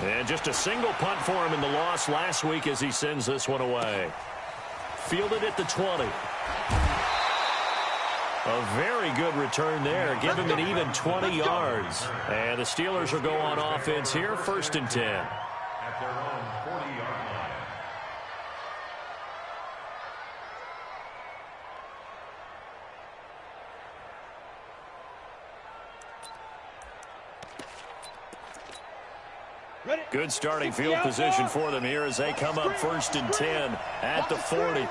And just a single punt for him in the loss last week as he sends this one away. Fielded at the 20. A very good return there. Give him an even 20 yards. And the Steelers will go on offense here, 1st and 10. At their own 40-yard line. Good starting field position for them here as they come up 1st and 10 at the 40.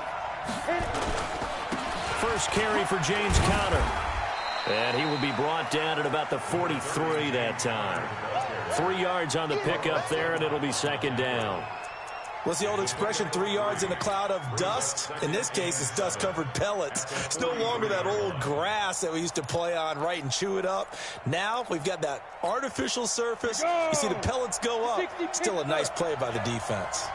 First carry for James Conner. And he will be brought down at about the 43 that time. 3 yards on the pickup there, and it'll be 2nd down. What's the old expression, 3 yards in a cloud of dust? In this case, it's dust-covered pellets. It's no longer that old grass that we used to play on, right, and chew it up. Now we've got that artificial surface. You see the pellets go up. Still a nice play by the defense.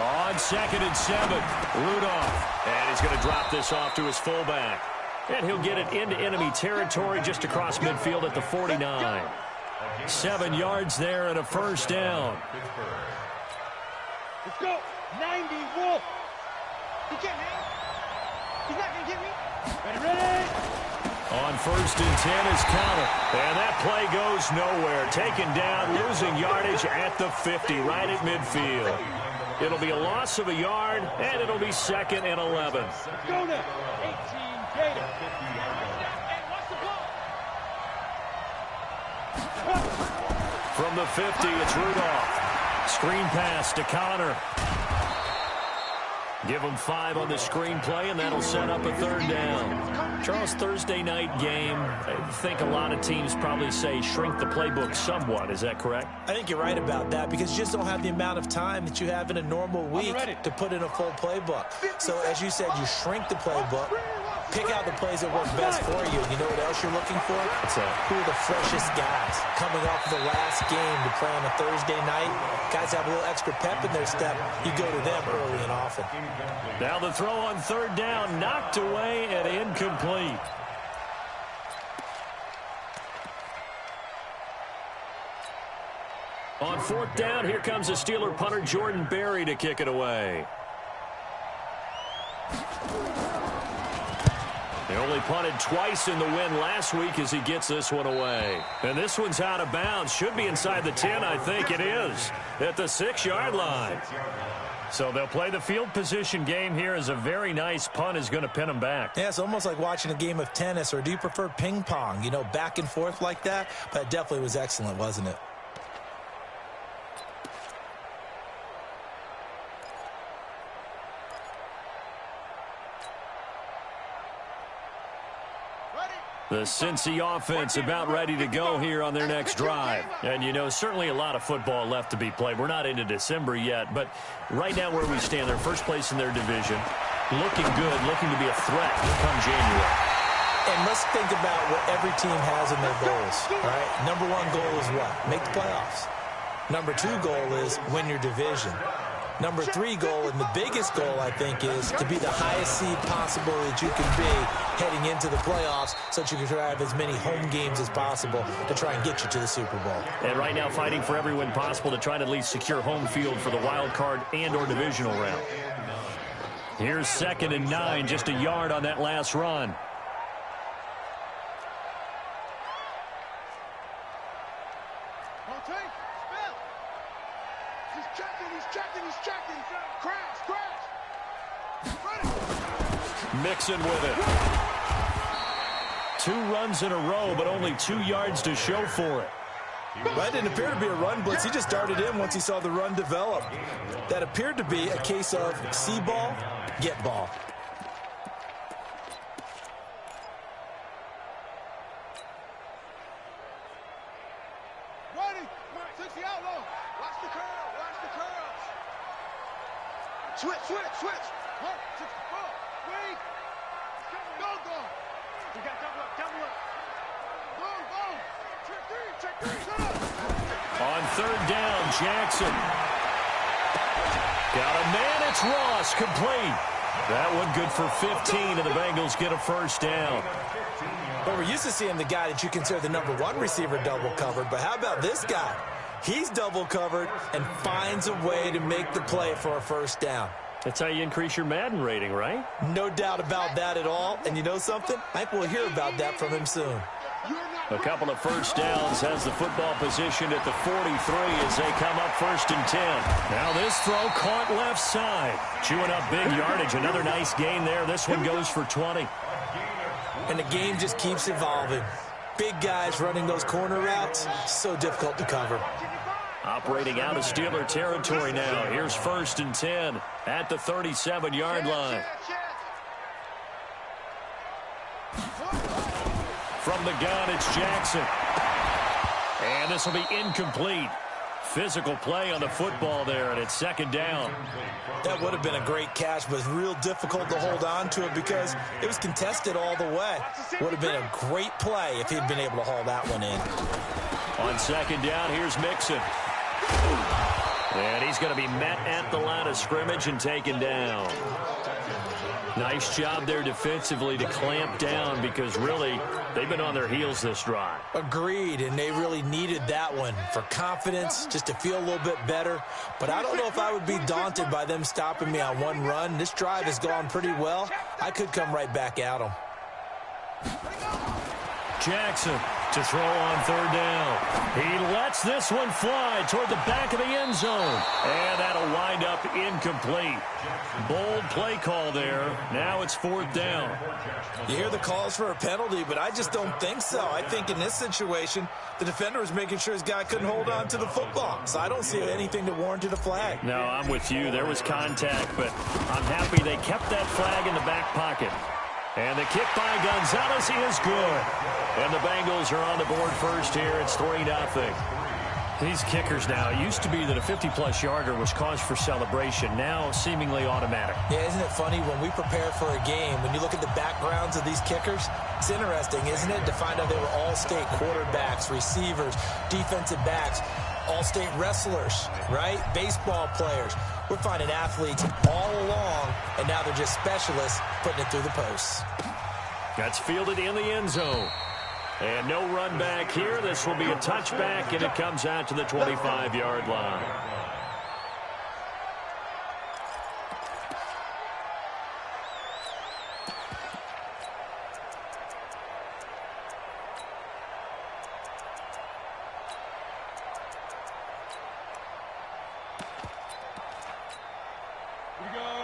On 2nd and 7, Rudolph. And he's going to drop this off to his fullback. And he'll get it into enemy territory just across midfield at the 49. 7 yards there and a 1st down. Let's go. 90 Wolf. He can't hang. He's not going to get me. Ready. On 1st and 10 is Conner. And that play goes nowhere. Taken down, losing yardage at the 50, right at midfield. It'll be a loss of a yard, and it'll be 2nd and 11. Go now. 18 Gator. From the 50, it's Rudolph. Screen pass to Conner. Give him 5 on the screenplay, and that'll set up a 3rd down. Charles, Thursday night game, I think a lot of teams probably say shrink the playbook somewhat. Is that correct? I think you're right about that because you just don't have the amount of time that you have in a normal week to put in a full playbook. So, as you said, you shrink the playbook, pick out the plays that work best for you. And you know what else you're looking for? Who are the freshest guys coming off of the last game to play on a Thursday night? Guys have a little extra pep in their step. You go to them early and often. Now the throw on 3rd down, knocked away and incomplete. On 4th down, here comes the Steeler punter Jordan Berry to kick it away. They only punted twice in the win last week as he gets this one away. And this one's out of bounds. Should be inside the 10, I think it is, at the 6-yard line. So they'll play the field position game here as a very nice punt is going to pin them back. Yeah, it's almost like watching a game of tennis, or do you prefer ping pong? You know, back and forth like that? But it definitely was excellent, wasn't it? The Cincy offense about ready to go here on their next drive. And, you know, certainly a lot of football left to be played. We're not into December yet, but right now where we stand, they're first place in their division. Looking good, looking to be a threat come January. And let's think about what every team has in their goals, all right? Number 1 goal is what? Make the playoffs. Number 2 goal is win your division. Number 3 goal, and the biggest goal, I think, is to be the highest seed possible that you can be heading into the playoffs so that you can drive as many home games as possible to try and get you to the Super Bowl. And right now fighting for every win possible to try to at least secure home field for the wild card and or divisional round. Here's 2nd and 9, just a yard on that last run. Mixon with it. 2 runs in a row, but only 2 yards to show for it. That didn't appear to be a run blitz. He just darted in once he saw the run develop. That appeared to be a case of see ball, get ball. Ready. 60 outlaw. Watch the curl. Watch the curls. Switch. 1, 6, 4. Wait. Go. You got double up. Go. Check 3. Shut up. On 3rd down, Jackson. Got a man, it's Ross, complete. That one good for 15, and the Bengals get a 1st down. Well, we're used to seeing the guy that you consider the number one receiver double covered, but how about this guy? He's double covered and finds a way to make the play for a first down. That's how you increase your Madden rating, right? No doubt about that at all. And you know something? I think we'll hear about that from him soon. A couple of first downs has the football positioned at the 43 as they come up 1st and 10. Now this throw caught left side. Chewing up big yardage. Another nice gain there. This one goes for 20. And the game just keeps evolving. Big guys running those corner routes, so difficult to cover. Operating out of Steeler territory now. Here's 1st and 10 at the 37-yard line. From the gun, it's Jackson. And this will be incomplete. Physical play on the football there, and it's 2nd down. That would have been a great catch, but it's real difficult to hold on to it because it was contested all the way. Would have been a great play if he'd been able to haul that one in. On 2nd down, here's Mixon. And he's going to be met at the line of scrimmage and taken down. Nice job there defensively to clamp down because really they've been on their heels this drive. Agreed, and they really needed that one for confidence, just to feel a little bit better. But I don't know if I would be daunted by them stopping me on one run. This drive has gone pretty well. I could come right back at them. Jackson to throw on 3rd down. He lets this one fly toward the back of the end zone. And that'll wind up incomplete. Bold play call there. Now it's 4th down. You hear the calls for a penalty, but I just don't think so. I think in this situation, the defender was making sure his guy couldn't hold on to the football. So I don't see anything to warranted a flag. No, I'm with you. There was contact, but I'm happy they kept that flag in the back pocket. And the kick by Gonzalez is good. And the Bengals are on the board first here. It's 3-0. These kickers now, it used to be that a 50-plus yarder was cause for celebration. Now seemingly automatic. Yeah, isn't it funny when we prepare for a game, when you look at the backgrounds of these kickers, it's interesting, isn't it, to find out they were all-state quarterbacks, receivers, defensive backs, all-state wrestlers, right? Baseball players. We're finding athletes all along, and now they're just specialists putting it through the posts. That's fielded in the end zone. And no run back here. This will be a touchback, and it comes out to the 25-yard line.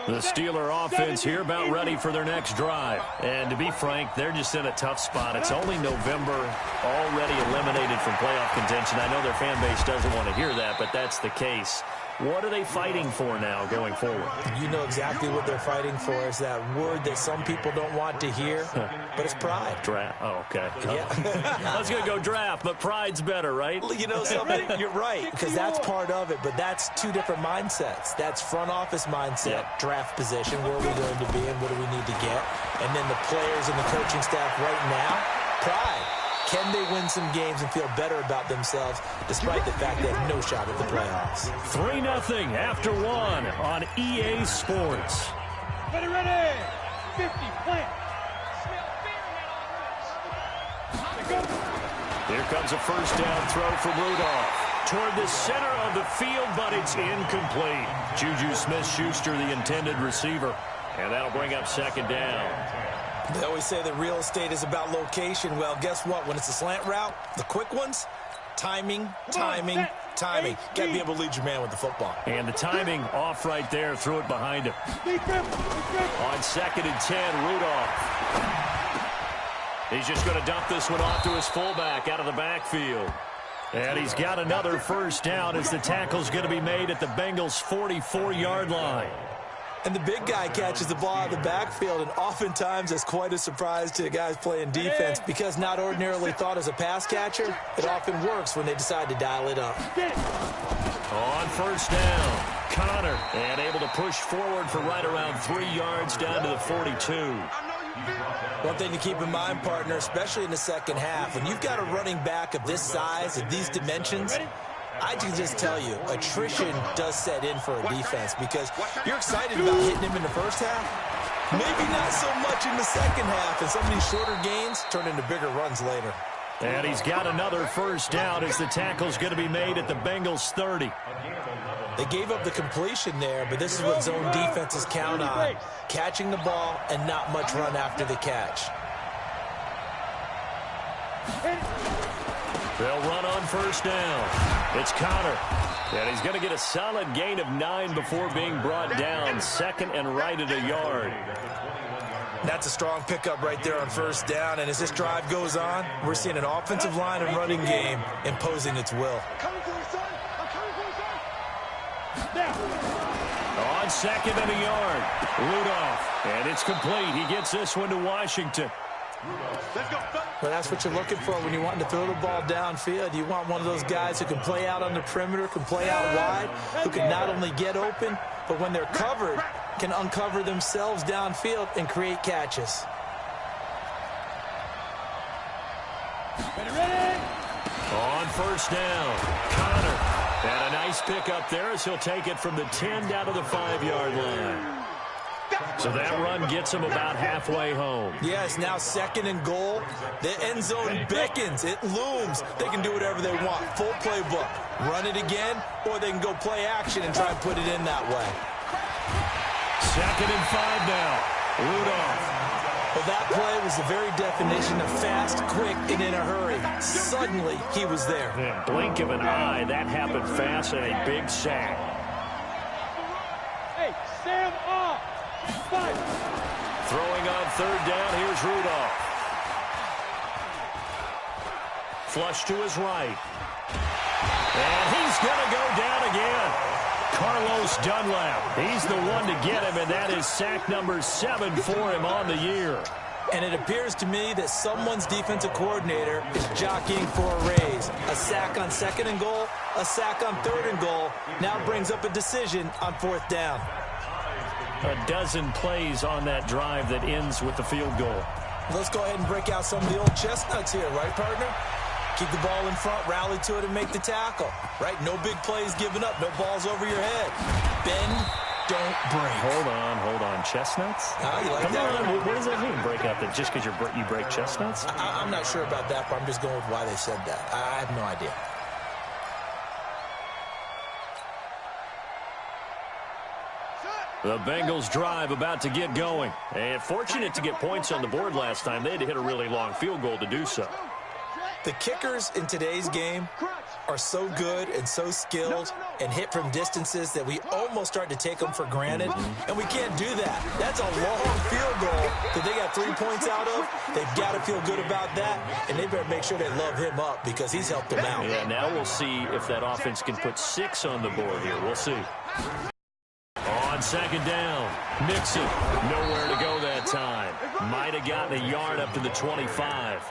The Steeler offense here about ready for their next drive. And to be frank, they're just in a tough spot. It's only November, already eliminated from playoff contention. I know their fan base doesn't want to hear that, but that's the case. What are they fighting for now going forward? You know exactly what they're fighting for. Is that word that some people don't want to hear, but it's pride. Draft. Oh, okay. Yeah. I was going to go draft, but pride's better, right? You know something? You're right, because that's part of it, but that's two different mindsets. That's front office mindset, draft position, where are we going to be and what do we need to get? And then the players and the coaching staff right now, pride. Can they win some games and feel better about themselves despite the fact they have no shot at the playoffs? 3-0 after one on EA Sports. Ready, ready. 50, plant. Here comes a first down throw from Rudolph. Toward the center of the field, but it's incomplete. Juju Smith-Schuster, the intended receiver. And that'll bring up 2nd down. They always say that real estate is about location. Well, guess what? When it's a slant route, the quick ones, timing. Got to be able to lead your man with the football. And the timing off right there. Threw it behind him. On 2nd and 10, Rudolph. He's just going to dump this one off to his fullback out of the backfield. And he's got another first down as the tackle's going to be made at the Bengals' 44-yard line. And the big guy catches the ball out of the backfield, and oftentimes that's quite a surprise to the guys playing defense because not ordinarily thought as a pass catcher, it often works when they decide to dial it up. On first down, Connor, and able to push forward for right around 3 yards down to the 42. One thing to keep in mind, partner, especially in the second half, when you've got a running back of this size, of these dimensions, I can just tell you, attrition does set in for a defense because you're excited about hitting him in the first half, Maybe not so much in the second half, and some of these shorter gains turn into bigger runs later. And he's got another first down as the tackle's going to be made at the Bengals 30. They gave up the completion there, but this is what zone defenses count on. Catching the ball and not much run after the catch. They'll run on first down. It's Connor. And he's going to get a solid gain of 9 before being brought down. Second and right at a yard. That's a strong pickup right there on first down. And as this drive goes on, we're seeing an offensive line and running game imposing its will. On second and a yard, Rudolph. And it's complete. He gets this one to Washington. Well, that's what you're looking for when you want to throw the ball downfield. You want one of those guys who can play out on the perimeter, can play out wide, who can not only get open, but when they're covered, can uncover themselves downfield and create catches. On first down, Connor. And a nice pickup there as he'll take it from the 10 down to the 5-yard line. So that run gets him about halfway home. Yes, now second and goal. The end zone beckons. It looms. They can do whatever they want. Full playbook. Run it again, or they can go play action and try and put it in that way. Second and 5 now. Rudolph. Well, that play was the very definition of fast, quick, and in a hurry. Suddenly, he was there. Yeah, blink of an eye, that happened fast, and a big sack. Hey, Sam off. Fight. Throwing on third down, here's Rudolph. Flush to his right. And he's going to go down again. Carlos Dunlap. He's the one to get him, and that is sack number 7 for him on the year. And it appears to me that someone's defensive coordinator is jockeying for a raise. A sack on second and goal, a sack on third and goal, now brings up a decision on fourth down. A dozen plays on that drive that ends with the field goal. Let's go ahead and break out some of the old chestnuts here, right, partner? Keep the ball in front, rally to it, and make the tackle, right? No big plays given up, no balls over your head. Bend, don't break. Hold on. Chestnuts? You like Come that? on, what does that mean, break out? That just because you break chestnuts? I'm not sure about that, but I'm just going with why they said that. I have no idea. The Bengals drive about to get going. And fortunate to get points on the board last time. They had to hit a really long field goal to do so. The kickers in today's game are so good and so skilled and hit from distances that we almost start to take them for granted, and we can't do that. That's a long field goal that they got 3 points out of. They've got to feel good about that, and they better make sure they love him up because he's helped them out. Yeah, now we'll see if that offense can put 6 on the board here. We'll see. On second down, Mixon, nowhere to go that time. Might have gotten a yard up to the 25.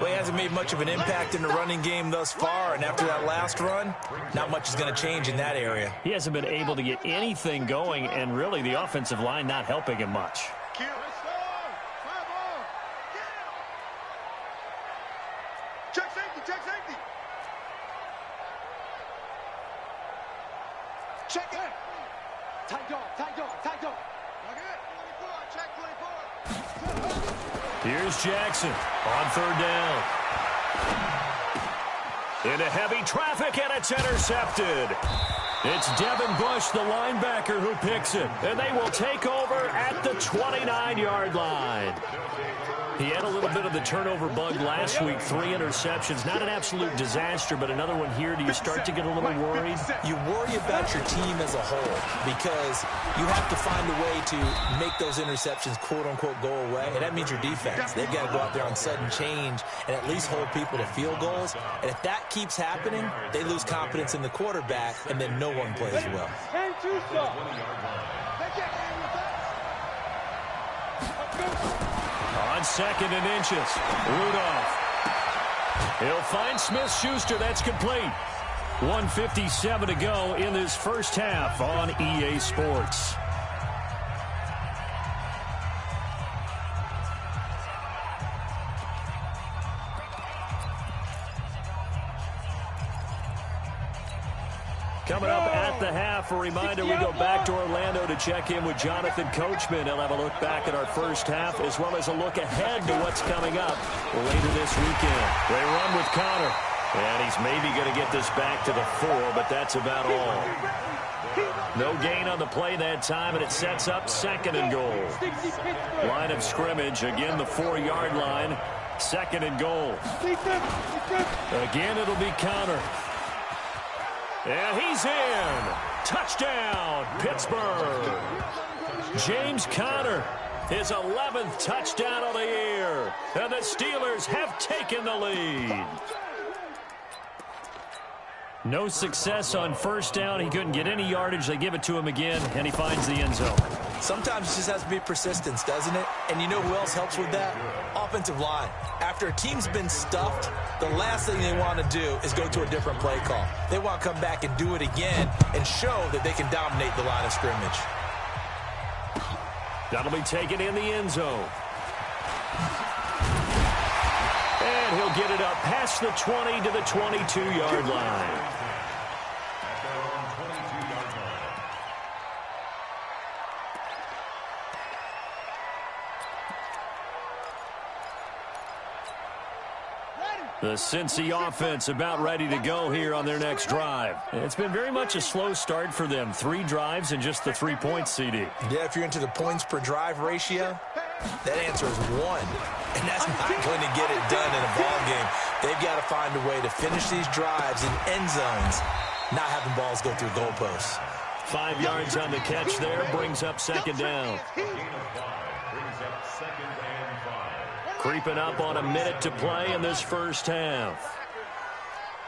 Well, he hasn't made much of an impact in the running game thus far, and after that last run, not much is going to change in that area. He hasn't been able to get anything going, and really the offensive line not helping him much. Check safety, check safety. Check it. Tight dog, tight dog, tight dog. Check 24. Here's Jackson on third down. Into heavy traffic, and it's intercepted. It's Devin Bush, the linebacker, who picks it. And they will take over at the 29-yard line. He had a little bit of the turnover bug last week, 3 interceptions. Not an absolute disaster, but another one here. Do you start to get a little worried? You worry about your team as a whole because you have to find a way to make those interceptions, quote-unquote, go away. And that means your defense. They've got to go out there on sudden change and at least hold people to field goals. And if that keeps happening, they lose confidence in the quarterback, and then no one plays well. And two stop. On second and inches, Rudolph. He'll find Smith-Schuster. That's complete. 1:57 to go in this first half on EA Sports. Coming up at the half, a reminder we go back to Orlando to check in with Jonathan Coachman. He'll have a look back at our first half as well as a look ahead to what's coming up later this weekend. They run with Connor, and he's maybe going to get this back to the 4, but that's about all. No gain on the play that time, and it sets up 2nd and goal. Line of scrimmage, again the 4-yard line, 2nd and goal. Again, it'll be Connor. And he's in. Touchdown, Pittsburgh. James Conner, his 11th touchdown of the year. And the Steelers have taken the lead. No success on first down. He couldn't get any yardage. They give it to him again, and he finds the end zone. Sometimes it just has to be persistence, doesn't it? And you know who else helps with that? Offensive line. After a team's been stuffed, the last thing they want to do is go to a different play call. They want to come back and do it again and show that they can dominate the line of scrimmage. That'll be taken in the end zone. And he'll get it up past the 20 to the 22-yard line. The Cincy offense about ready to go here on their next drive. It's been very much a slow start for them. 3 drives and just the 3 points, CD. Yeah, if you're into the points per drive ratio, that answer is 1. And that's not going to get it done in a ball game. They've got to find a way to finish these drives in end zones, not having balls go through goalposts. 5 yards on the catch there, brings up 2nd down. Creeping up on a minute to play in this first half.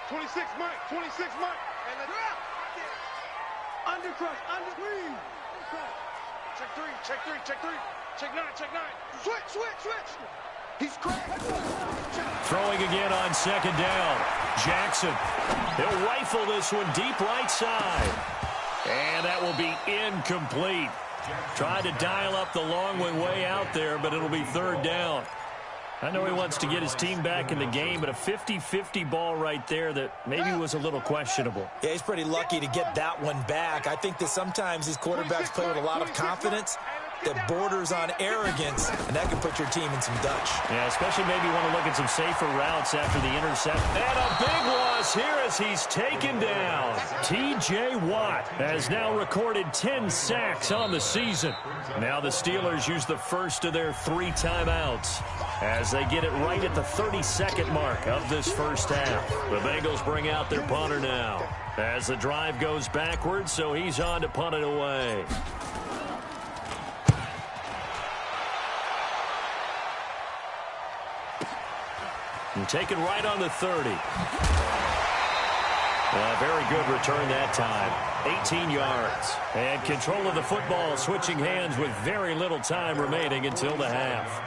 26 Mike, 26 Mike. And let's undercrush, undercrush. Check 3, check 3, check 3. Check 9, check 9. Switch, switch, switch. He's cracked. Throwing again on 2nd down. Jackson. He'll rifle this one deep right side. And that will be incomplete. Tried to dial up the long one way out there, but it'll be 3rd down. I know he wants to get his team back in the game, but a 50-50 ball right there that maybe was a little questionable. Yeah, he's pretty lucky to get that one back. I think that sometimes these quarterbacks play with a lot of confidence that borders on arrogance, and that can put your team in some Dutch. Yeah, especially maybe want to look at some safer routes after the intercept. And a big loss here as he's taken down. T.J. Watt has now recorded 10 sacks on the season. Now the Steelers use the first of their 3 timeouts as they get it right at the 32nd mark of this first half. The Bengals bring out their punter now as the drive goes backwards, so he's on to punt it away. And taken right on the 30. Very good return that time. 18 yards. And control of the football, switching hands with very little time remaining until the half.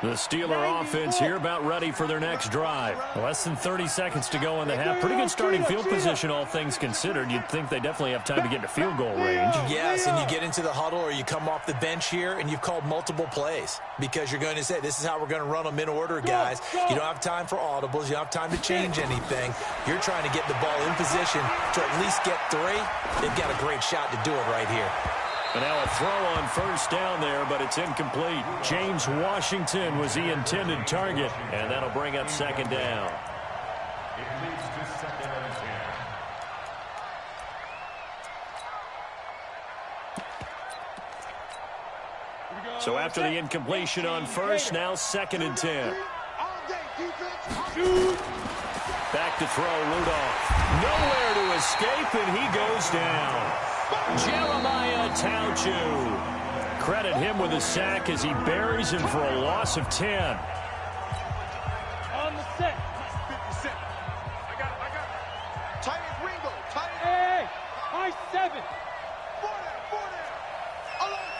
The Steeler offense here about ready for their next drive. Less than 30 seconds to go in the half. Pretty good starting field position, all things considered. You'd think they definitely have time to get to field goal range. Yes, and you get into the huddle or you come off the bench here and you've called multiple plays because you're going to say, this is how we're going to run them in order, guys. You don't have time for audibles. You don't have time to change anything. You're trying to get the ball in position to at least get 3. They've got a great shot to do it right here. And now a throw on first down there, but it's incomplete. James Washington was the intended target, and that'll bring up 2nd down. It leads to 2nd and 10. So after the incompletion on first, now 2nd and 10. Back to throw, Rudolph. Nowhere to escape, and he goes down. Jeremiah Tauchu. Credit him with a sack as he buries him for a loss of 10. On the set. 50 cent. I got it. Tight as Ringo. Tight as... Hey, high 7. 4 down. Alone.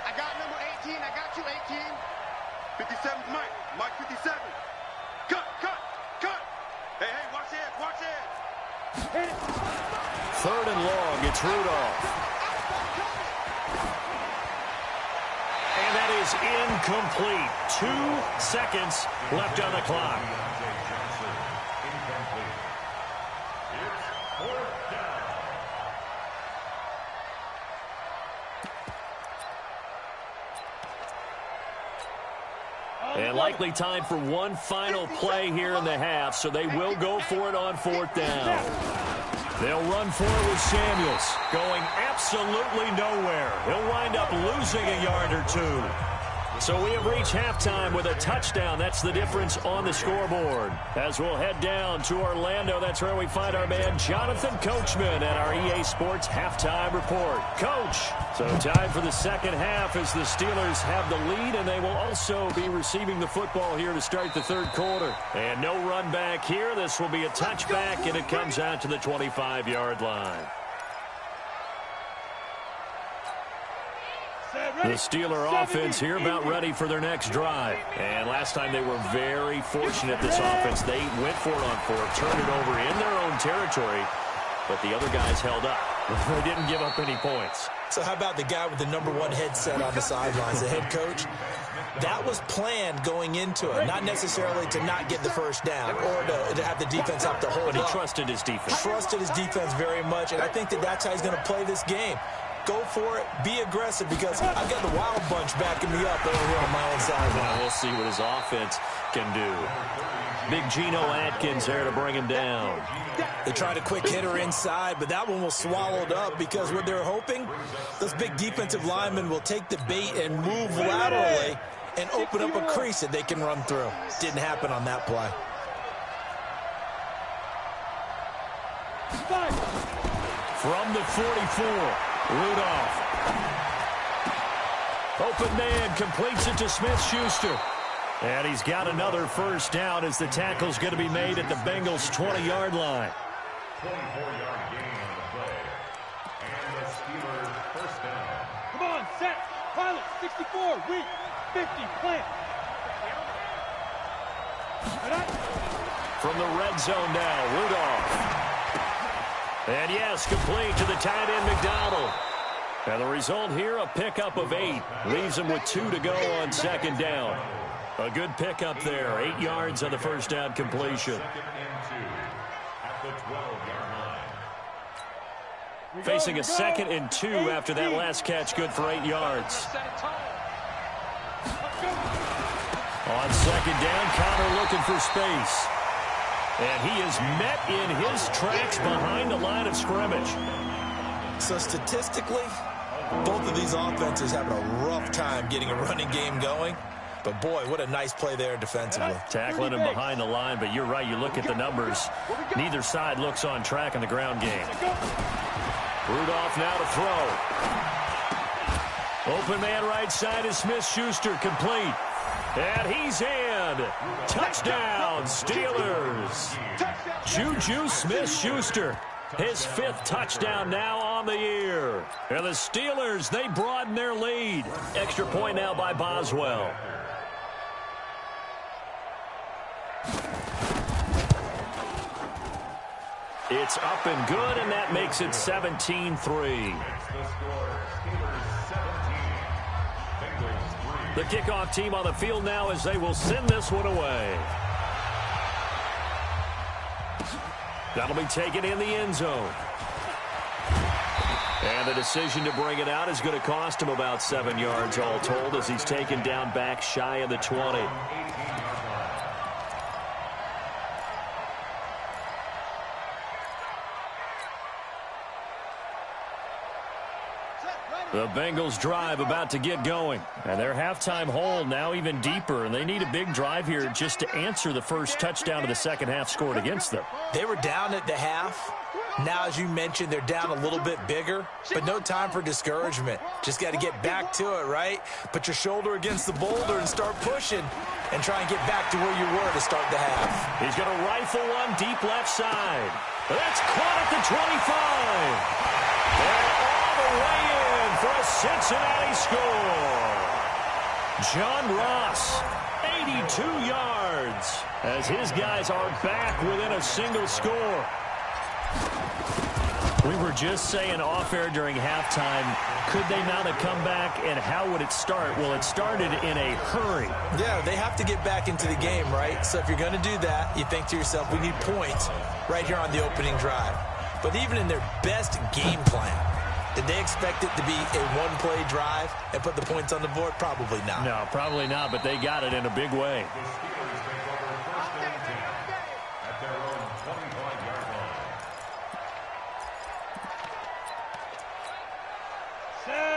I got number 18. I got you, 18. 57's Mike. Mike 57. Cut. Hey, watch it. Hit it. 3rd and long, it's Rudolph. And that is incomplete. 2 seconds left on the clock. And likely time for one final play here in the half, so they will go for it on 4th down. They'll run for it with Samuels, going absolutely nowhere. He'll wind up losing a yard or 2. So we have reached halftime with a touchdown. That's the difference on the scoreboard. As we'll head down to Orlando, that's where we find our man Jonathan Coachman at our EA Sports Halftime Report. Coach, so time for the second half as the Steelers have the lead, and they will also be receiving the football here to start the 3rd quarter. And no run back here. This will be a touchback, and it comes out to the 25-yard line. The Steeler offense here about ready for their next drive. And last time they were very fortunate, this offense. They went for it on 4th, turned it over in their own territory, but the other guys held up. They didn't give up any points. So how about the guy with the #1 headset on the sidelines, the head coach? That was planned going into it, not necessarily to not get the first down or to have the defense have to hold up. But he trusted his defense. Trusted his defense very much, and I think that's how he's going to play this game. Go for it. Be aggressive, because I've got the Wild Bunch backing me up over here on my own sideline. We'll see what his offense can do. Big Geno Atkins there to bring him down. They tried a quick hitter inside, but that one was swallowed up, because what they're hoping, those big defensive linemen will take the bait and move laterally and open up a crease that they can run through. Didn't happen on that play. From the 44. Rudolph. Open man, completes it to Smith-Schuster. And he's got another first down as the tackle's going to be made at the Bengals' 20-yard line. 24-yard gain on the play. And the Steelers first down. Come on, set. Pilot, 64, weak, 50, plant. From the red zone now, Rudolph. And yes, complete to the tight end, McDonald. And the result here, a pickup of 8. Leaves him with 2 to go on 2nd down. A good pickup there. 8 yards on the first down completion. 2nd and 2 at the 12-yard line. Facing a 2nd and 2 after that last catch, good for 8 yards. On 2nd down, Connor looking for space. And he is met in his tracks behind the line of scrimmage. So statistically, both of these offenses having a rough time getting a running game going. But boy, what a nice play there defensively. Tackling him behind the line, but you're right, you look at the numbers. Neither side looks on track in the ground game. Rudolph now to throw. Open man right side is Smith-Schuster, complete. And he's in. Touchdown, Steelers. Juju Smith-Schuster, his 5th touchdown now on the year. And the Steelers, they broaden their lead. Extra point now by Boswell. It's up and good, and that makes it 17-3. The kickoff team on the field now as they will send this one away. That'll be taken in the end zone. And the decision to bring it out is going to cost him about 7 yards all told as he's taken down back shy of the 20. The Bengals drive about to get going. And their halftime hole now even deeper. And they need a big drive here just to answer the first touchdown of the second half scored against them. They were down at the half. Now, as you mentioned, they're down a little bit bigger. But no time for discouragement. Just got to get back to it, right? Put your shoulder against the boulder and start pushing. And try and get back to where you were to start the half. He's going to rifle one deep left side. That's caught at the 25. And all the way in for a Cincinnati score. John Ross, 82 yards, as his guys are back within a single score. We were just saying off-air during halftime, could they not have come back, and how would it start? Well, it started in a hurry. Yeah, they have to get back into the game, right? So if you're going to do that, you think to yourself, we need points right here on the opening drive. But even in their best game plan, Did they expect it to be a one-play drive and put the points on the board? Probably not. No, probably not, but they got it in a big way.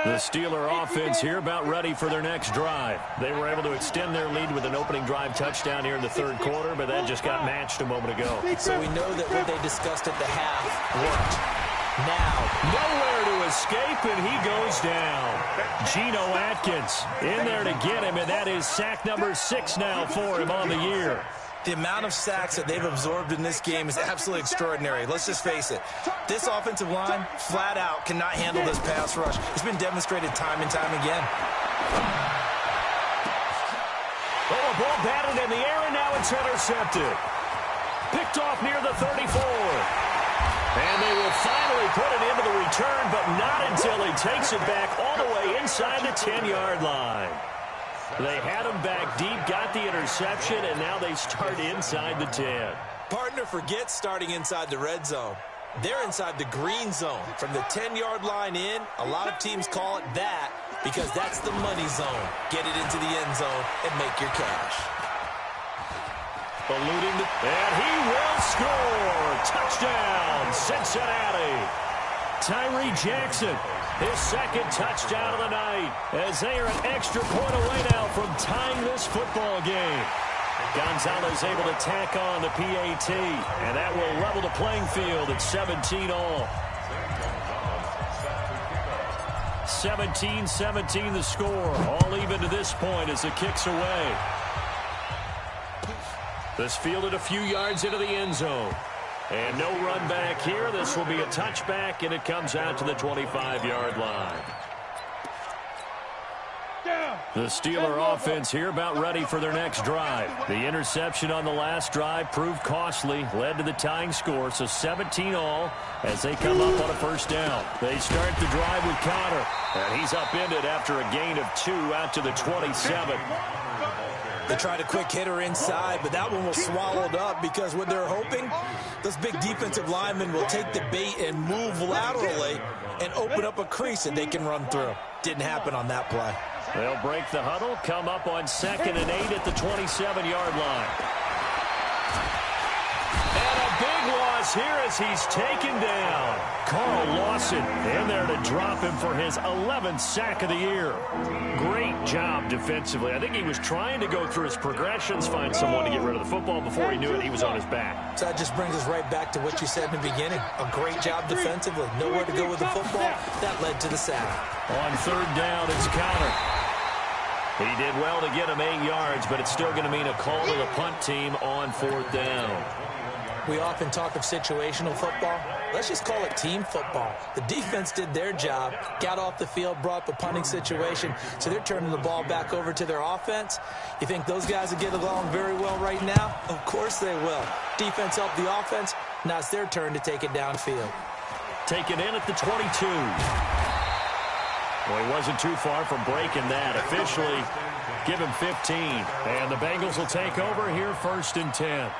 The Steeler offense here about ready for their next drive. They were able to extend their lead with an opening drive touchdown here in the third quarter, but that just got matched a moment ago. So we know that what they discussed at the half worked. Now, nowhere to escape, and he goes down. Geno Atkins in there to get him, and that is sack number 6 now for him on the year. The amount of sacks that they've absorbed in this game is absolutely extraordinary. Let's just face it. This offensive line, flat out, cannot handle this pass rush. It's been demonstrated time and time again. Oh, a ball batted in the air, and now it's intercepted. Picked off near the 34. And they will finally put it into the return, but not until he takes it back all the way inside the 10-yard line. They had him back deep, got the interception, and now they start inside the 10. Partner forgets starting inside the red zone. They're inside the green zone. From the 10-yard line in, a lot of teams call it that because that's the money zone. Get it into the end zone and make your cash. Eluding the, and he will score. Touchdown, Cincinnati. Tyree Jackson, his second touchdown of the night, as they are an extra point away now from tying this football game. Gonzalez able to tack on the PAT, and that will level the playing field at 17 all. 17-17 the score, all even to this point as it kicks away. This fielded a few yards into the end zone. And no run back here. This will be a touchback, and it comes out to the 25-yard line. The Steeler offense here about ready for their next drive. The interception on the last drive proved costly, led to the tying score, so 17 all as they come up on a first down. They start the drive with Connor, and he's upended after a gain of 2 out to the 27. They tried a quick hitter inside, but that one was swallowed up because what they're hoping, those big defensive linemen will take the bait and move laterally and open up a crease that they can run through. Didn't happen on that play. They'll break the huddle, come up on 2nd and 8 at the 27-yard line. And a big loss here as he's taken down. Carl Lawson in there to drop him for his 11th sack of the year. Great job defensively. I think he was trying to go through his progressions, find someone to get rid of the football. Before he knew it, he was on his back. So that just brings us right back to what you said in the beginning. A great job defensively. Nowhere to go with the football. That led to the sack. On 3rd down, it's Connor. He did well to get him 8 yards, but it's still going to mean a call to the punt team on 4th down. We often talk of situational football. Let's just call it team football. The defense did their job, got off the field, brought the punting situation, so they're turning the ball back over to their offense. You think those guys will get along very well right now? Of course they will. Defense helped the offense. Now it's their turn to take it downfield. Taken in at the 22. Well, he wasn't too far from breaking that. Officially, give him 15. And the Bengals will take over here 1st and 10.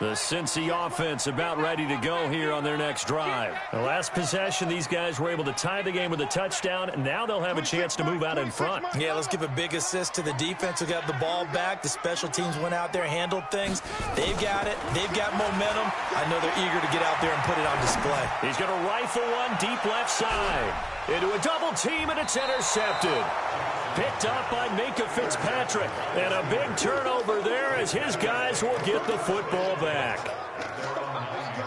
The Cincy offense about ready to go here on their next drive. The last possession, these guys were able to tie the game with a touchdown, and now they'll have a chance to move out in front. Yeah, let's give a big assist to the defense who got the ball back. The special teams went out there, handled things. They've got it. They've got momentum. I know they're eager to get out there and put it on display. He's going to rifle one deep left side. Into a double team, and it's intercepted. Picked up by Minkah Fitzpatrick. And a big turnover there as his guys will get the football back.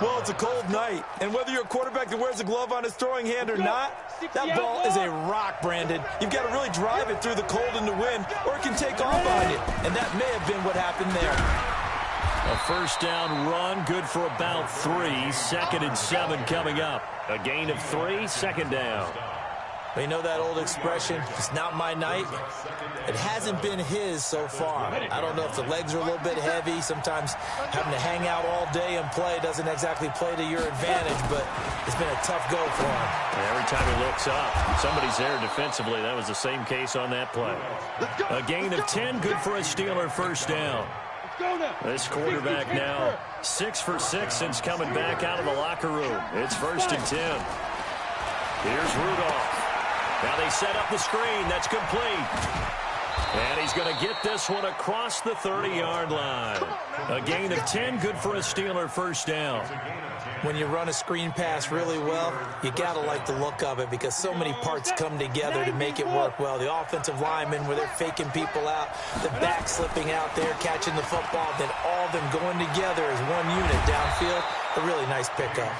Well, it's a cold night, and whether you're a quarterback that wears a glove on his throwing hand or not, that ball is a rock, Brandon. You've got to really drive it through the cold and the wind, or it can take off on you. And that may have been what happened there. A first down run, good for about 3. 2nd and 7 coming up. A gain of 3, 2nd down. You know that old expression, it's not my night? It hasn't been his so far. I don't know if the legs are a little bit heavy. Sometimes having to hang out all day and play doesn't exactly play to your advantage, but it's been a tough go for him. Every time he looks up, somebody's there defensively. That was the same case on that play. A gain of 10, good for a Steeler first down. Go now. This quarterback now 6 for 6 since coming back out of the locker room. It's 1st and 10. Here's Rudolph. Now they set up the screen. That's complete. And he's going to get this one across the 30-yard line. A gain of 10, good for a Steeler first down. When you run a screen pass really well, you got to like the look of it because so many parts come together to make it work well. The offensive linemen, where they're faking people out, the back slipping out there, catching the football, then all of them going together as one unit downfield. A really nice pickup.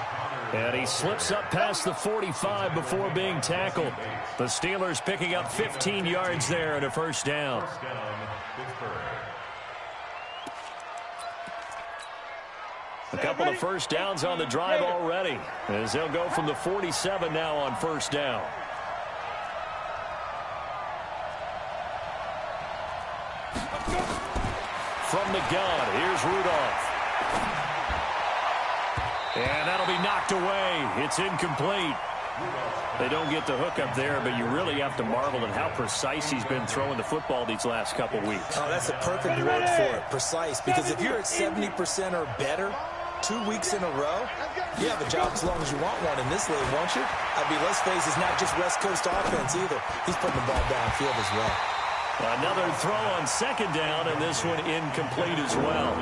And he slips up past the 45 before being tackled. The Steelers picking up 15 yards there and a first down. A couple of first downs on the drive already, as they'll go from the 47 now on first down. From the gun, here's Rudolph. And that'll be knocked away. It's incomplete. They don't get the hook up there, but you really have to marvel at how precise he's been throwing the football these last couple weeks. Oh, that's a perfect word for it, precise. Because if you're at 70% or better 2 weeks in a row, you have a job as long as you want one in this league, won't you? I mean, let's face it, it's not just West Coast offense either. He's putting the ball downfield as well. Another throw on second down, and this one incomplete as well.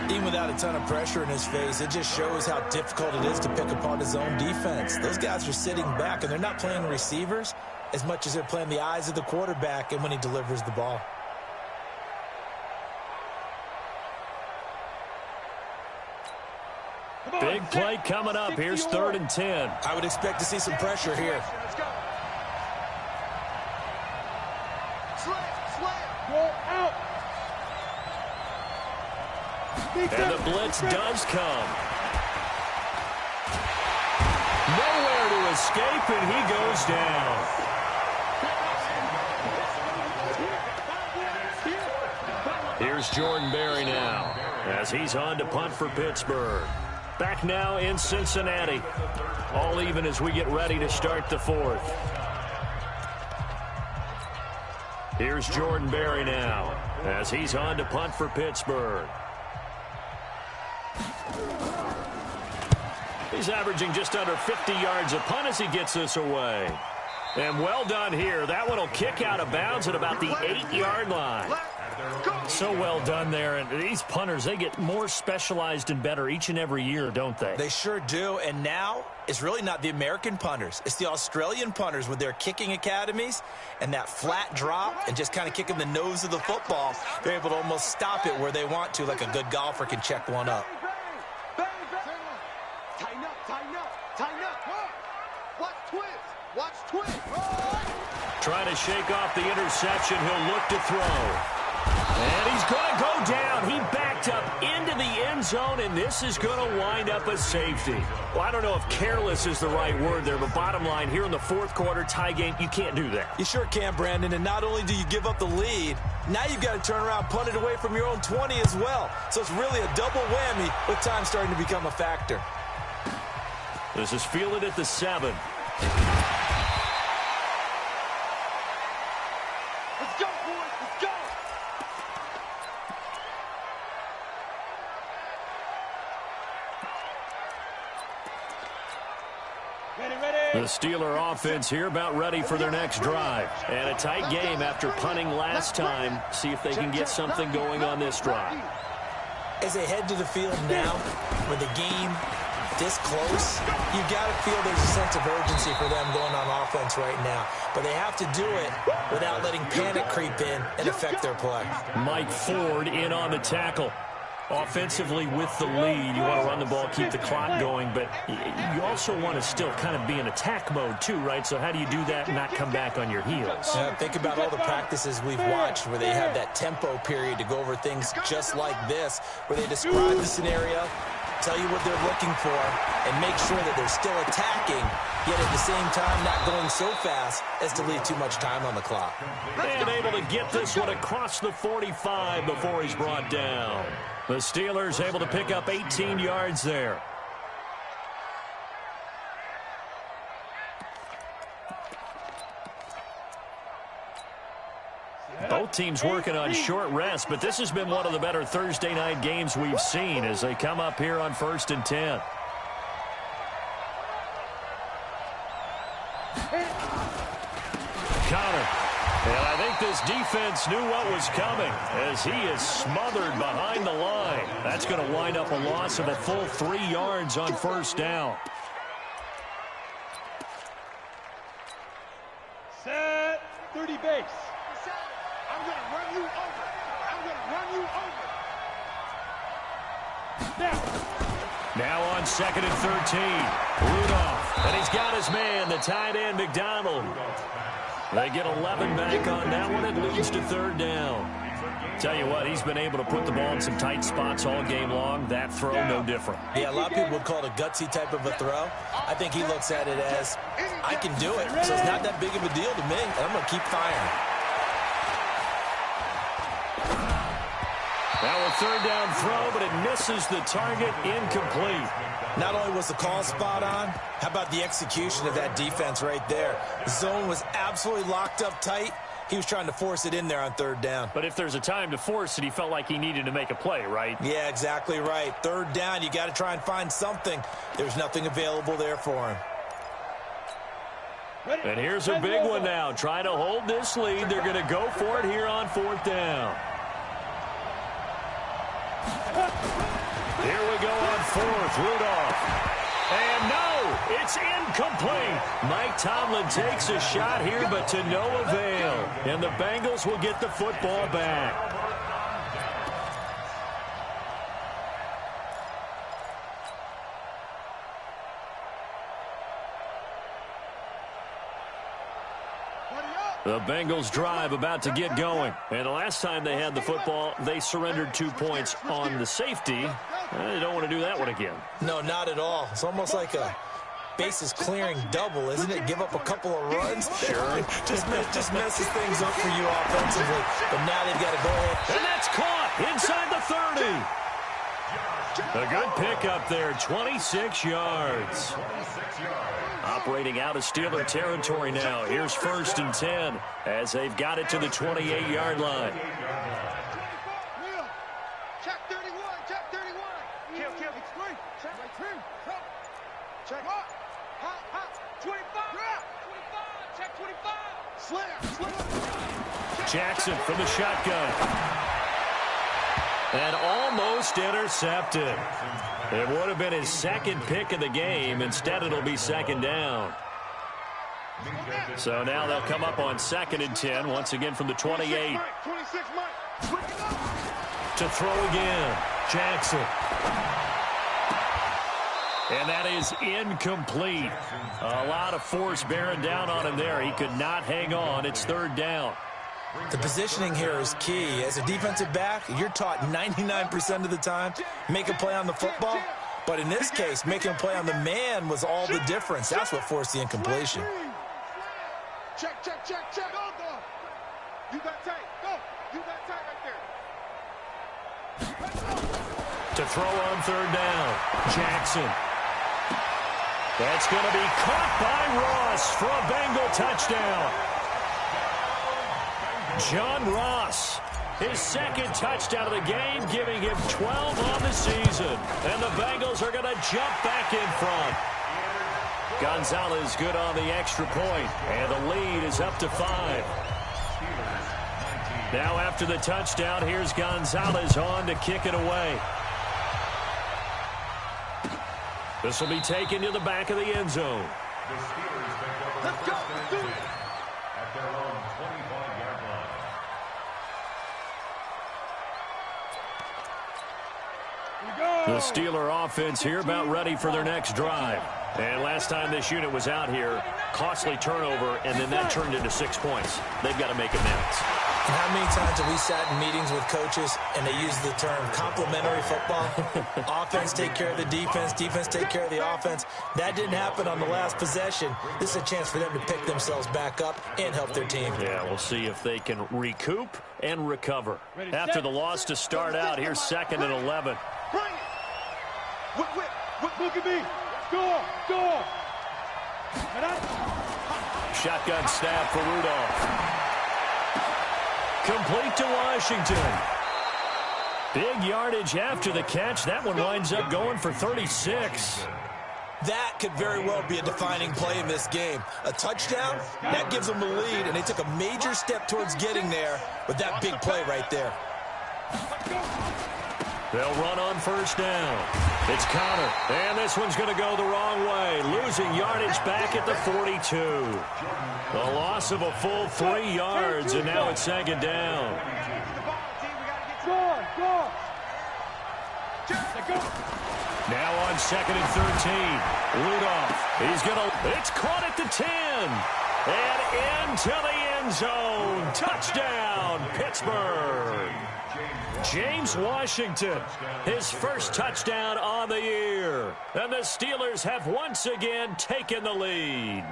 Even without a ton of pressure in his face, it just shows how difficult it is to pick apart his own defense. Those guys are sitting back, and they're not playing receivers as much as they're playing the eyes of the quarterback and when he delivers the ball. Big play coming up. Here's 3rd and 10. I would expect to see some pressure here. Go out. And the blitz does come. Nowhere to escape, and he goes down. Here's Jordan Berry now, as he's on to punt for Pittsburgh. Back now in Cincinnati. All even as we get ready to start the 4th. Here's Jordan Berry now, as he's on to punt for Pittsburgh. He's averaging just under 50 yards a punt as he gets this away. And well done here. That one will kick out of bounds at about the 8-yard line. So well done there. And these punters, they get more specialized and better each and every year, don't they? They sure do. And now it's really not the American punters. It's the Australian punters with their kicking academies and that flat drop and just kind of kicking the nose of the football. They're able to almost stop it where they want to, like a good golfer can check one up. Trying to shake off the interception. He'll look to throw. And he's going to go down. He backed up into the end zone, and this is going to wind up a safety. Well, I don't know if careless is the right word there, but bottom line, here in the 4th quarter, tie game, you can't do that. You sure can, Brandon, and not only do you give up the lead, now you've got to turn around, punt it away from your own 20 as well. So it's really a double whammy with time starting to become a factor. This is fielded at the 7. Let's go, boys. Let's go. Ready. The Steeler offense here about ready for their next drive. And a tight game after punting last time. See if they can get something going on this drive. As they head to the field now, with the game this close, you got to feel there's a sense of urgency for them going on offense right now. But they have to do it without letting panic creep in and affect their play. Mike Ford in on the tackle. Offensively with the lead, you want to run the ball, keep the clock going, but you also want to still kind of be in attack mode too, right? So how do you do that and not come back on your heels? Yeah, think about all the practices we've watched where they have that tempo period to go over things just like this, where they describe the scenario, tell you what they're looking for, and make sure that they're still attacking, yet at the same time not going so fast as to leave too much time on the clock. And able to get this one across the 45 before he's brought down. The Steelers able to pick up 18 yards there. Both teams working on short rest, but this has been one of the better Thursday night games we've seen as they come up here on 1st and 10. Connor. And I think this defense knew what was coming as he is smothered behind the line. That's going to wind up a loss of a full 3 yards on 1st down. Set 30 base. I'm going to run you over. I'm going to run you over. Now. Now on 2nd and 13. Rudolph. And he's got his man, the tight end, McDonald. They get 11 back on that one. It leads to 3rd down. Tell you what, he's been able to put the ball in some tight spots all game long. That throw, no different. Yeah, a lot of people would call it a gutsy type of a throw. I think he looks at it as, I can do it. So it's not that big of a deal to me. I'm going to keep firing. Now a 3rd down throw, but it misses the target, incomplete. Not only was the call spot on, how about the execution of that defense right there? The zone was absolutely locked up tight. He was trying to force it in there on 3rd down. But if there's a time to force it, he felt like he needed to make a play, right? Yeah, exactly right. 3rd down, you got to try and find something. There's nothing available there for him. And here's a big one now. Trying to hold this lead. They're going to go for it here on 4th down. Here we go on 4th. Rudolph. And no, it's incomplete. Mike Tomlin takes a shot here, but to no avail. And the Bengals will get the football back. The Bengals drive about to get going. And the last time they had the football, they surrendered 2 points on the safety. They don't want to do that one again. No, not at all. It's almost like a bases clearing double, isn't it? Give up a couple of runs. Sure. just messes things up for you offensively. But now they've got to go ahead. And that's caught inside the 30. A good pickup there, 26 yards. Operating out of Steeler territory now. Here's 1st and 10 as they've got it to the 28-yard line. Check 31, check 31. Kill, explain. Check 3. Check. Hot. 25. 25, check 25. Slam. Jackson from the shotgun. And almost intercepted. It would have been his 2nd pick of the game. Instead, it'll be 2nd down. So now they'll come up on 2nd and 10, once again from the 28. 26, Mike. To throw again. Jackson. And that is incomplete. A lot of force bearing down on him there. He could not hang on. It's 3rd down. The positioning here is key. As a defensive back, you're taught 99% of the time, make a play on the football. But in this case, making a play on the man was all the difference. That's what forced the incompletion. Check. Go. You got tight. Go. You got tight right there. To throw on 3rd down. Jackson. That's going to be caught by Ross for a Bengal touchdown. John Ross, his 2nd touchdown of the game, giving him 12 on the season. And the Bengals are going to jump back in front. Gonzalez good on the extra point, and the lead is up to 5. Now after the touchdown, here's Gonzalez on to kick it away. This will be taken to the back of the end zone. Let's go. Do it. At their own 25-yard line. The Steeler offense here about ready for their next drive. And last time this unit was out here, costly turnover, and then that turned into 6 points. They've got to make amends. And how many times have we sat in meetings with coaches and they use the term complementary football? Offense take care of the defense, defense take care of the offense. That didn't happen on the last possession. This is a chance for them to pick themselves back up and help their team. Yeah, we'll see if they can recoup and recover. After the loss to start out, here's 2nd and 11. Bring it. Whip. Look at me. Go. Shotgun snap for Rudolph. Complete to Washington. Big yardage after the catch. That one winds up going for 36. That could very well be a defining play in this game. A touchdown, that gives them the lead, and they took a major step towards getting there with that big play right there. They'll run on first down. It's Connor, and this one's going to go the wrong way, losing yardage back at the 42. The loss of a full 3 yards, and now it's second down. Now on second and 13. Rudolph, it's caught at the 10. And into the end zone. Touchdown, Pittsburgh. James Washington, his first touchdown on the year. And the Steelers have once again taken the lead.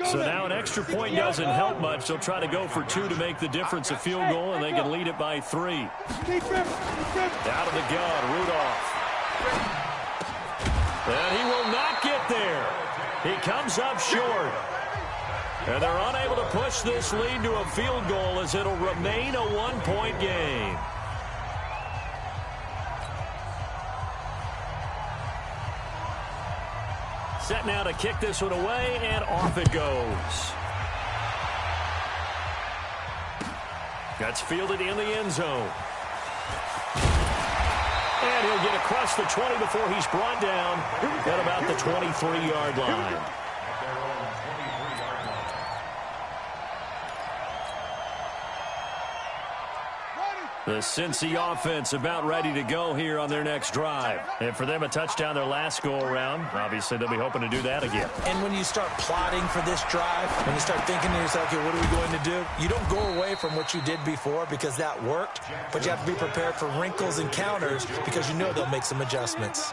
So now an extra point doesn't help much. They'll try to go for 2 to make the difference a field goal, and they can lead it by 3. Out of the gun, Rudolph. And he will not get there. He comes up short. And they're unable to push this lead to a field goal as it'll remain a 1-point game. Set now to kick this one away, and off it goes. That's fielded in the end zone. And he'll get across the 20 before he's brought down at about the 23-yard line. The Cincy offense about ready to go here on their next drive. And for them, a touchdown their last go-around. Obviously, they'll be hoping to do that again. And when you start plotting for this drive, when you start thinking to yourself, okay, what are we going to do? You don't go away from what you did before because that worked, but you have to be prepared for wrinkles and counters because you know they'll make some adjustments.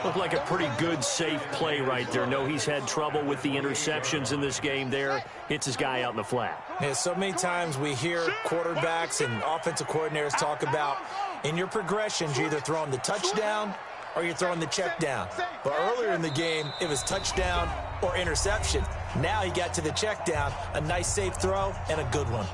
Looked like a pretty good, safe play right there. No, he's had trouble with the interceptions in this game there. Hits his guy out in the flat. Yeah, so many times we hear quarterbacks and offensive coordinators talk about in your progressions, you're either throwing the touchdown or you're throwing the check down. But earlier in the game, it was touchdown or interception. Now he got to the check down, a nice safe throw and a good one.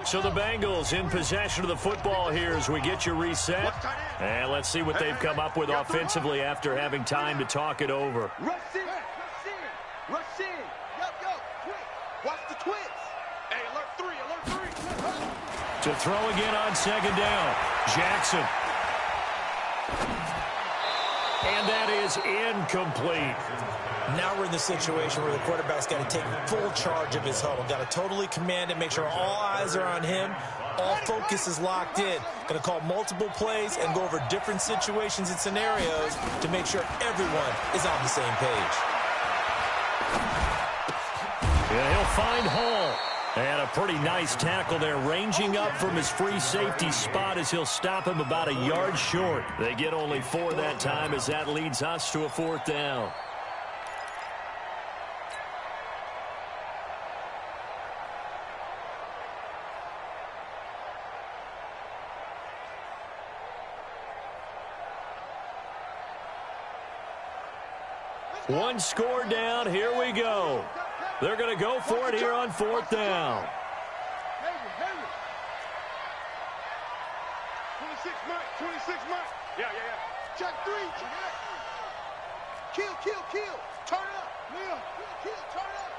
So the Bengals in possession of the football here as we get you reset. And let's see what they've come up with offensively after having time to talk it over. Rush in. Rush in. Yo, quick. Watch the twins. Hey, alert 3. To throw again on second down. Jackson. And that is incomplete. Now we're in the situation where the quarterback's got to take full charge of his huddle. Got to totally command it, make sure all eyes are on him. All focus is locked in. Going to call multiple plays and go over different situations and scenarios to make sure everyone is on the same page. Yeah, he'll find Hall. And a pretty nice tackle there, ranging up from his free safety spot as he'll stop him about a yard short. They get only 4 that time as that leads us to a 4th down. One score down. Here we go. They're going to go for it here on 4th down. 26 Mike. Yeah. Check 3. Kill. Turn up. Kill, turn up.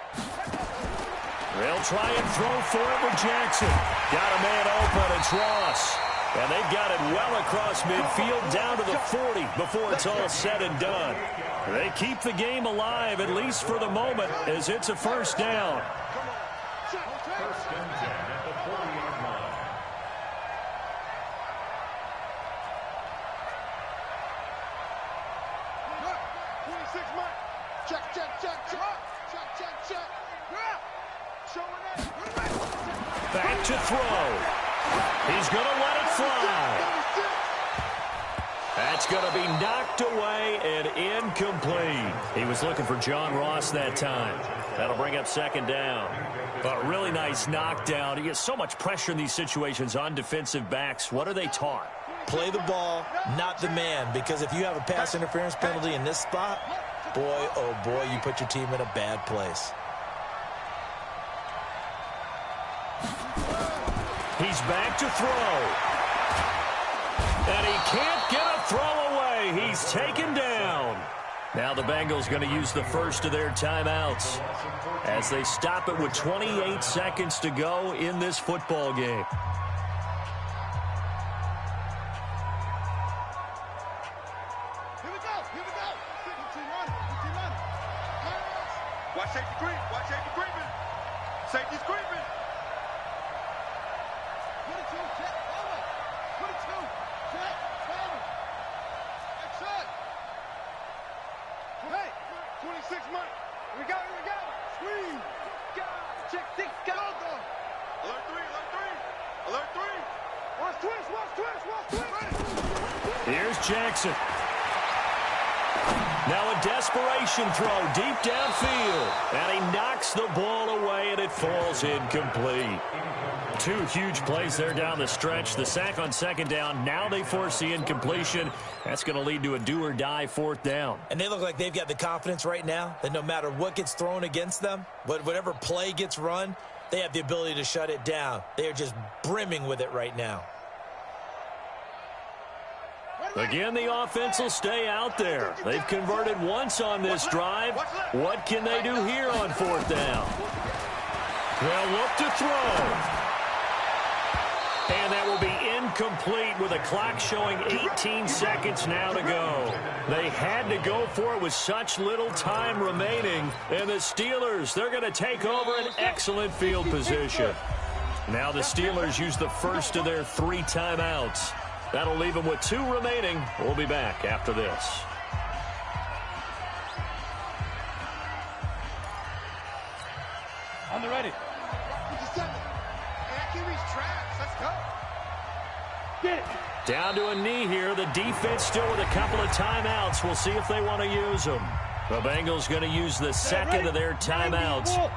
They'll try and throw for it with Jackson. Got a man open. It's Ross. And they've got it well across midfield down to the 40 before it's all said and done. They keep the game alive, at least for the moment, as it's a 1st down. First and 10 at the 40-yard line. Back to throw. He's going to let it fly. That's going to be knocked away and incomplete. He was looking for John Ross that time. That'll bring up 2nd down. But really nice knockdown. He gets so much pressure in these situations on defensive backs. What are they taught? Play the ball, not the man, because if you have a pass interference penalty in this spot, boy, oh boy, you put your team in a bad place. He's back to throw. And he can't get a throw away. He's taken down. Now the Bengals going to use the first of their timeouts as they stop it with 28 seconds to go in this football game. Here we go. Watch safety creep. Watch safety creeping. Safety's creeping. 22, check, forward. 22, check, forward. Action. Hey, 26 Mike. Here we go. Squeeze. Check 6, go. Alert 3. Alert 3. Watch twist. Here's Jackson. Now a desperation throw deep downfield. And he knocks the ball away, and it falls incomplete. Two huge plays there down the stretch. The sack on second down. Now they force the incompletion. That's going to lead to a do-or-die fourth down. And they look like they've got the confidence right now that no matter what gets thrown against them, whatever play gets run, they have the ability to shut it down. They are just brimming with it right now. Again, the offense will stay out there. They've converted once on this drive. What can they do here on fourth down? They'll look to throw. And that will be incomplete with a clock showing 18 seconds now to go. They had to go for it with such little time remaining. And the Steelers, they're going to take over an excellent field position. Now the Steelers use the first of their 3 timeouts. That'll leave them with 2 remaining. We'll be back after this. On the ready. 57. Accuracy's trash. Let's go. Get it. Down to a knee here. The defense still with a couple of timeouts. We'll see if they want to use them. The Bengals going to use the second of their timeouts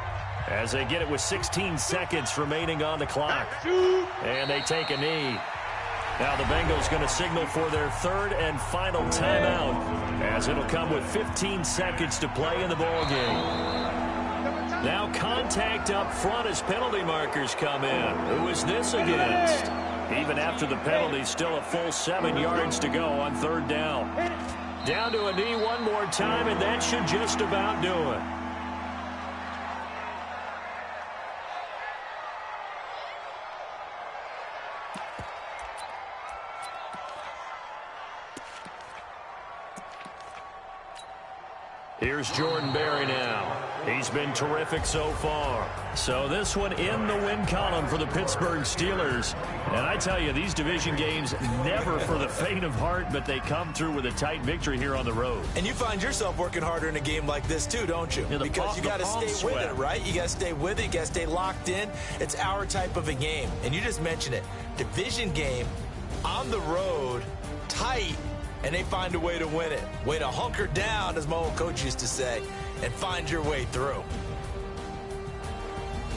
as they get it with 16 seconds remaining on the clock. And they take a knee. Now the Bengals going to signal for their 3rd and final timeout as it'll come with 15 seconds to play in the ballgame. Now contact up front as penalty markers come in. Who is this against? Even after the penalty, still a full 7 yards to go on 3rd down. Down to a knee one more time, and that should just about do it. Here's Jordan Berry now. He's been terrific so far. So this one in the win column for the Pittsburgh Steelers. And I tell you, these division games never for the faint of heart, but they come through with a tight victory here on the road. And you find yourself working harder in a game like this too, don't you? Yeah, because you got to stay with it, right? You got to stay with it. You got to stay locked in. It's our type of a game. And you just mentioned it. Division game on the road, tight. And they find a way to win it. Way to hunker down, as my old coach used to say, and find your way through.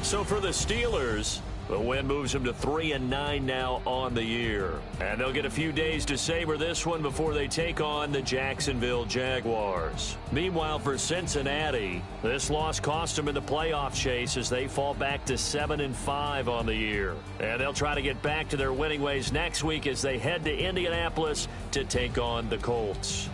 So for the Steelers, the win moves them to 3-9 now on the year. And they'll get a few days to savor this one before they take on the Jacksonville Jaguars. Meanwhile, for Cincinnati, this loss cost them in the playoff chase as they fall back to 7-5 on the year. And they'll try to get back to their winning ways next week as they head to Indianapolis to take on the Colts.